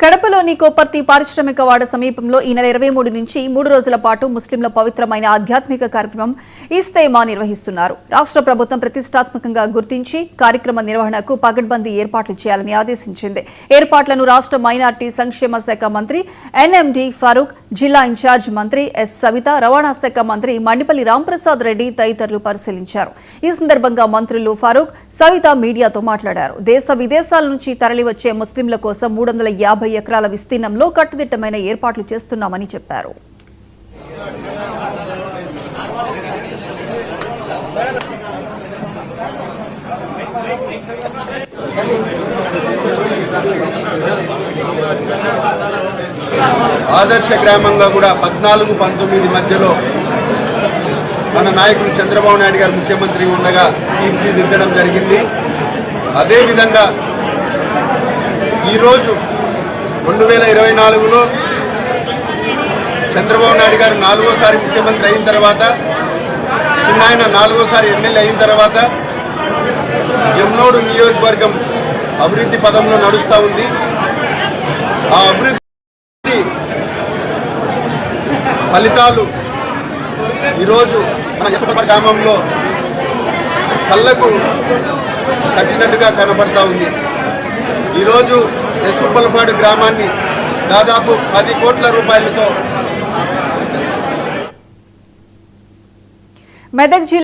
కడపలోని కోపర్తి పారిశ్రామిక వాడ సమీపంలో ఈ నెల 23 నుంచి 3 రోజుల పాటు ముస్లింల పవిత్రమైన ఆధ్యాత్మిక కార్యక్రమం ఇస్తేమా నిర్వహిస్తున్నారు. రాష్ట్ర ప్రభుత్వం ప్రతిష్టాత్మకంగా గుర్తించి కార్యక్రమ నిర్వహణకు పగడ్బందీ ఏర్పాట్లు చేయాలని ఆదేశించింది. ఏర్పాట్లను రాష్ట్ర మైనార్టీ సంక్షేమ శాఖ మంత్రి ఎన్ఎండి ఫారూక్, జిల్లా ఇన్ఛార్జ్ మంత్రి ఎస్ సవిత, రవాణా శాఖ మంత్రి మండిపల్లి రాంప్రసాద్ రెడ్డి తదితరులు పరిశీలించారు. ఈ సందర్భంగా మంత్రులు ఫారూక్, సవిత మీడియాతో మాట్లాడారు. దేశ విదేశాల నుంచి తరలివచ్చే ముస్లింల కోసం 350 ఎకరాల విస్తీర్ణంలో కట్టుదిట్టమైన ఏర్పాట్లు చేస్తున్నామని చెప్పారు. ఆదర్శ గ్రామంగా కూడా 14-19 మధ్యలో మన నాయకులు చంద్రబాబు నాయుడు గారు ముఖ్యమంత్రి ఉండగా తీర్చిదిద్దడం జరిగింది. అదేవిధంగా ఈరోజు 2024లో చంద్రబాబు నాయుడు గారు 4వసారి ముఖ్యమంత్రి అయిన తర్వాత, చిన్నాయన 4వసారి ఎమ్మెల్యే అయిన తర్వాత జమ్నోడు నియోజకవర్గం అభివృద్ధి పదంలో నడుస్తూ ఉంది. ఆ అభివృద్ధి ఫలితాలు ఈరోజు మన యశోపల్లి గ్రామంలో కళ్ళకు కట్టినట్టుగా కనబడతా ఉంది. ఈరోజు యశోపల్లిపాడు గ్రామాన్ని దాదాపు 10 కోట్ల రూపాయలతో మెదక్ జిల్లా